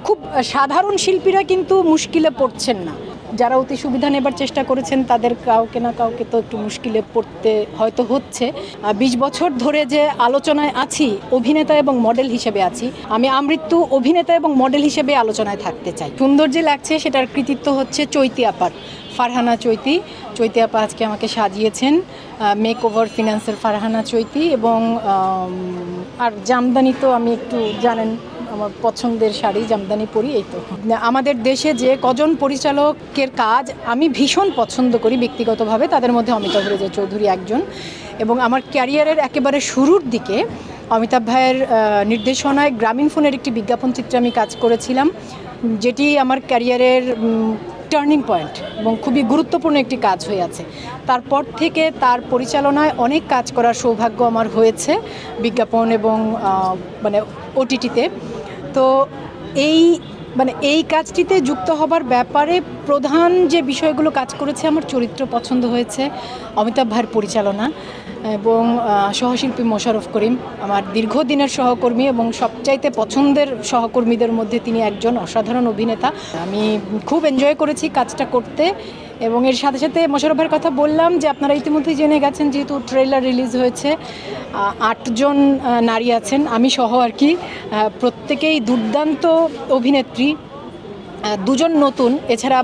খুব সাধারণ শিল্পীরা কিন্তু মুশকিলে পড়ছেন না। যারা অতি সুবিধা নেবার চেষ্টা করেছেন তাদের কাউকে না কাউকে তো একটু মুশকিলে পড়তে হয়তো হচ্ছে। ২০ বছর ধরে যে আলোচনায় আছি, অভিনেতা এবং মডেল হিসেবে আছি, আমি আমৃত্যু অভিনেতা এবং মডেল হিসেবে আলোচনায় থাকতে চাই। সুন্দর যে লাগছে সেটার কৃতিত্ব হচ্ছে চৈতি আপার, ফারহানা চৈতি। চৈতি আপা আজকে আমাকে সাজিয়েছেন, মেক ওভার ফিনান্সের ফারহানা চৈতি। এবং আর জামদানি তো আমি একটু জানেন আমার পছন্দের শাড়ি, জামদানি পরি। এই তো আমাদের দেশে যে কজন পরিচালকের কাজ আমি ভীষণ পছন্দ করি ব্যক্তিগতভাবে, তাদের মধ্যে অমিতাভ রেজা চৌধুরী একজন। এবং আমার ক্যারিয়ারের একেবারে শুরুর দিকে অমিতাভ ভাইয়ের নির্দেশনায় গ্রামীণফোনের একটি বিজ্ঞাপন চিত্রে আমি কাজ করেছিলাম, যেটি আমার ক্যারিয়ারের টার্নিং পয়েন্ট এবং খুবই গুরুত্বপূর্ণ একটি কাজ হয়ে আছে। তারপর থেকে তার পরিচালনায় অনেক কাজ করার সৌভাগ্য আমার হয়েছে বিজ্ঞাপন এবং মানে ওটিটিতে। তো এই কাজটিতে যুক্ত হবার ব্যাপারে প্রধান যে বিষয়গুলো কাজ করেছে, আমার চরিত্র পছন্দ হয়েছে, অমিতাভ ভাইয়ের পরিচালনা এবং সহশিল্পী মোশাররফ করিম আমার দীর্ঘদিনের সহকর্মী এবং সবচাইতে পছন্দের সহকর্মীদের মধ্যে তিনি একজন অসাধারণ অভিনেতা। আমি খুব এনজয় করেছি কাজটা করতে। এবং এর সাথে সাথে মোশাররফ ভাইয়ের কথা বললাম যে আপনারা ইতিমধ্যেই জেনে গেছেন, যেহেতু ট্রেলার রিলিজ হয়েছে, ৮ জন নারী আছেন, আমি সহ আর কি। প্রত্যেকেই দুর্দান্ত অভিনেত্রী, 2 জন নতুন, এছাড়া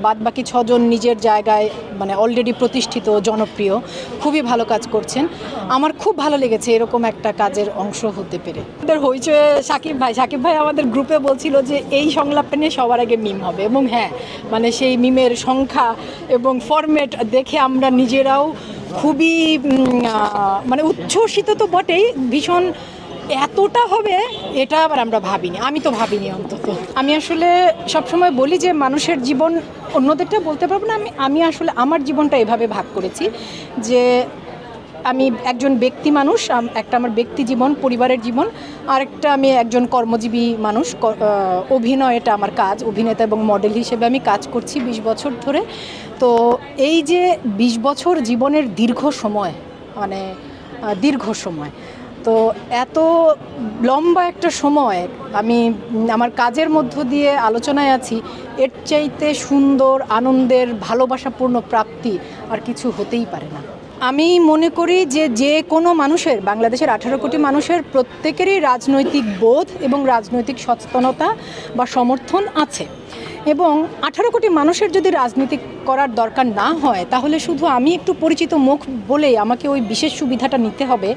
বাদ বাকি 6 জন নিজের জায়গায় মানে অলরেডি প্রতিষ্ঠিত, জনপ্রিয়, খুবই ভালো কাজ করছেন। আমার খুব ভালো লেগেছে এরকম একটা কাজের অংশ হতে পেরে। আমাদের হইচয়ে সাকিব ভাই আমাদের গ্রুপে বলছিল যে এই সংলাপটা নিয়ে সবার আগে মিম হবে। এবং হ্যাঁ, মানে সেই মিমের সংখ্যা এবং ফরম্যাট দেখে আমরা নিজেরাও খুবই মানে উচ্ছ্বসিত তো বটেই, ভীষণ এতটা হবে এটা আবার আমরা ভাবিনি, আমি তো ভাবিনি অন্তত। আমি আসলে সবসময় বলি যে মানুষের জীবন, অন্যদেরটা বলতে পারবো না, আমি আসলে আমার জীবনটা এভাবে ভাগ করেছি যে আমি একজন ব্যক্তি মানুষ, একটা আমার ব্যক্তি জীবন, পরিবারের জীবন, আরেকটা আমি একজন কর্মজীবী মানুষ। অভিনয় এটা আমার কাজ, অভিনেতা এবং মডেল হিসেবে আমি কাজ করছি 20 বছর ধরে। তো এই যে 20 বছর জীবনের দীর্ঘ সময়, মানে দীর্ঘ সময়, তো এত লম্বা একটা সময় আমি আমার কাজের মধ্য দিয়ে আলোচনায় আছি, এর চাইতে সুন্দর, আনন্দের, ভালোবাসাপূর্ণ প্রাপ্তি আর কিছু হতেই পারে না। আমি মনে করি যে কোনো মানুষের, বাংলাদেশের 18 কোটি মানুষের প্রত্যেকেরই রাজনৈতিক বোধ এবং রাজনৈতিক সচেতনতা বা সমর্থন আছে। এবং 18 কোটি মানুষের যদি রাজনীতি করার দরকার না হয়, তাহলে শুধু আমি একটু পরিচিত মুখ বলেই আমাকে ওই বিশেষ সুবিধাটা নিতে হবে,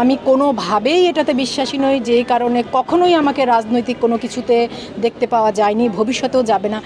আমি কোনোভাবেই এটাতে বিশ্বাসী নই। যে কারণে কখনোই আমাকে রাজনৈতিক কোনো কিছুতে দেখতে পাওয়া যায়নি, ভবিষ্যতেও যাবে না।